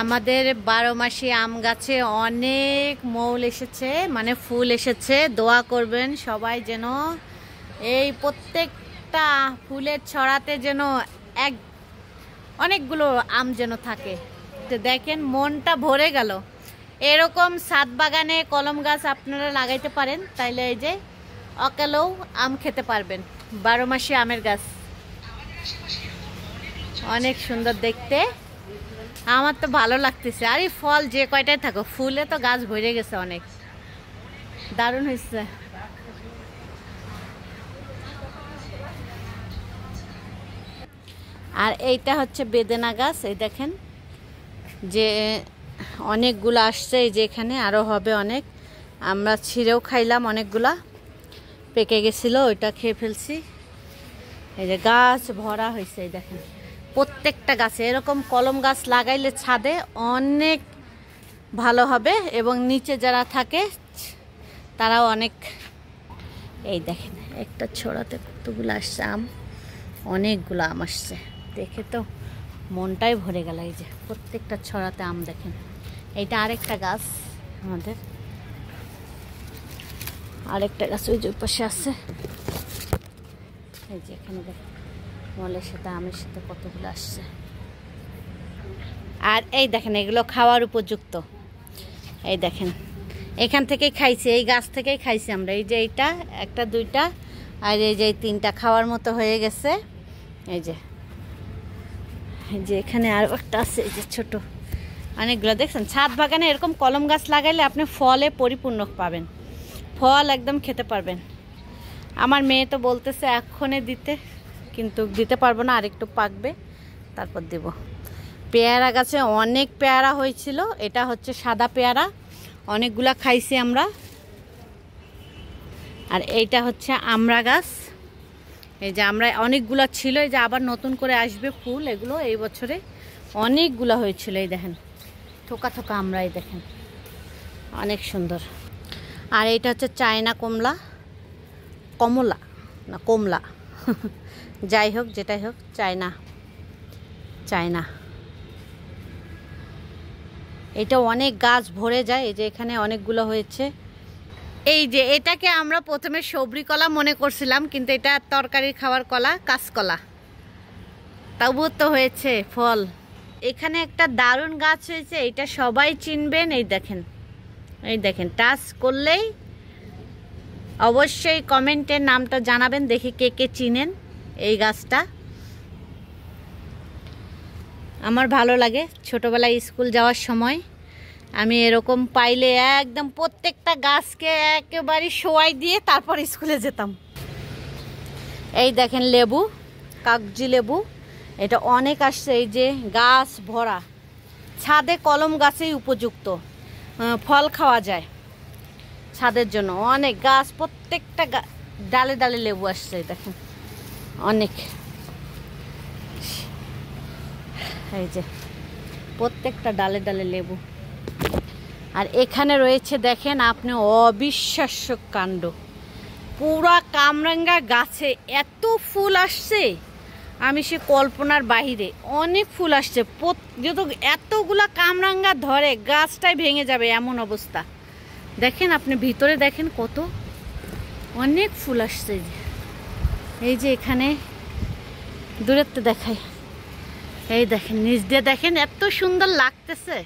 আমাদের 12 মাসি আম গাছে অনেক মৌল এসেছে, মানে ফুল এসেছে। দোয়া করবেন সবাই যেন এই প্রত্যেকটা ফুলের ছড়াতে যেন অনেকগুলো আম যেন থাকে। তো দেখেন মনটা ভরে গেল। এরকম ছাদ বাগানে কলম গাছ আপনারা লাগাইতে পারেন, তাইলে এই যে অকালেও আম খেতে পারবেন। 12 মাসি আমের গাছ অনেক সুন্দর দেখতে, আমার তো ভালো লাগতেছে। আর এই ফল যে কয়টাই থাকো, ফুলে তো গাছ ভরে গেছে, অনেক দারুণ হয়েছে। আর এইটা হচ্ছে বেদেনা গাছ, এই দেখেন যে অনেকগুলো আসছে, এই যে এখানে আরও হবে অনেক। আমরা ছিঁড়েও খাইলাম, অনেকগুলা পেকে গেছিলো, ওইটা খেয়ে ফেলছি। এই যে গাছ ভরা হয়েছে, এই দেখেন প্রত্যেকটা গাছে এরকম কলম গাছ লাগাইলে ছাদে অনেক ভালো হবে, এবং নিচে যারা থাকে তারাও অনেক। এই দেখেন একটা ছড়াতে কতগুলো আসছে আম, অনেকগুলো আম আসছে, দেখে তো মনটাই ভরে গেল। এই যে প্রত্যেকটা ছড়াতে আম দেখেন। এইটা আরেকটা গাছ আমাদের, আরেকটা গাছ ওই যে পাশে আছে। এই যে এখানে দেখেন মলের সাথে আমের সাথে কতগুলো আসছে। আর এই দেখেন এগুলো খাওয়ার উপযুক্ত। এই দেখেন এখান থেকেই খাইছি, এই গাছ থেকেই খাইছি আমরা। এই যে এইটা একটা, দুইটা, আর এই যে তিনটা খাওয়ার মতো হয়ে গেছে। এই যে এখানে আর একটা আছে, এই যে ছোট অনেকগুলো। দেখছেন ছাদ বাগানে এরকম কলম গাছ লাগাইলে আপনি ফলে পরিপূর্ণ পাবেন, ফল একদম খেতে পারবেন। আমার মেয়ে তো বলতেছে এক্ষণে দিতে, কিন্তু দিতে পারবো না, আরেকটু পাকবে তারপর দেব। পেয়ারা গাছে অনেক পেয়ারা হয়েছিল, এটা হচ্ছে সাদা পেয়ারা, অনেকগুলা খাইছি আমরা। আর এইটা হচ্ছে আমড়া গাছ, এই যে আমরা অনেকগুলা ছিল, এই যে আবার নতুন করে আসবে ফুল, এগুলো এই বছরে অনেকগুলা হয়েছিল। এই দেখেন থোকা থোকা আমরা, এই দেখেন অনেক সুন্দর। আর এইটা হচ্ছে চায়না কমলা, কমলা না কমলা যাই হোক যেটাই হোক, চায়না চায়না। এটা অনেক গাছ ভরে যায়, এই যে এখানে অনেকগুলো হয়েছে। এই যে এটাকে আমরা প্রথমে সবরি কলা মনে করছিলাম, কিন্তু এটা তরকারি খাওয়ার কলা, কাঁচকলা, তবুও তো হয়েছে ফল। এখানে একটা দারুণ গাছ হয়েছে, এটা সবাই চিনবেন। এই দেখেন, এই দেখেন টাচ করলেই অবশ্যই কমেন্টের নামটা জানাবেন, দেখি কে কে চিনেন এই গাছটা। আমার ভালো লাগে, ছোটবেলায় স্কুল যাওয়ার সময় আমি এরকম পাইলে একদম প্রত্যেকটা গাছকে একেবারে শোয়াই দিয়ে তারপর স্কুলে যেতাম। এই দেখেন লেবু, কাগজি লেবু, এটা অনেক আসছে। এই যে গাছ ভরা, ছাদে কলম গাছেই উপযুক্ত, ফল খাওয়া যায় ছাদের জন্য। অনেক গাছ, প্রত্যেকটা ডালে ডালে লেবু আসছে, দেখেন অনেক। এই যে প্রত্যেকটা ডালে ডালে লেবু। আর এখানে রয়েছে দেখেন আপনি অবিশ্বাস্য কাণ্ড, পুরা কামরাঙ্গা গাছে এত ফুল আসছে, আমি সে কল্পনার বাহিরে। অনেক ফুল আসছে, যত এতগুলা কামরাঙ্গা ধরে গাছটাই ভেঙে যাবে এমন অবস্থা। দেখেন আপনি ভিতরে দেখেন কত অনেক ফুল আসছে। এই যে এখানে দূরের তো দেখায়, এই দেখেন নিচ দিয়ে দেখেন এত সুন্দর লাগতেছে।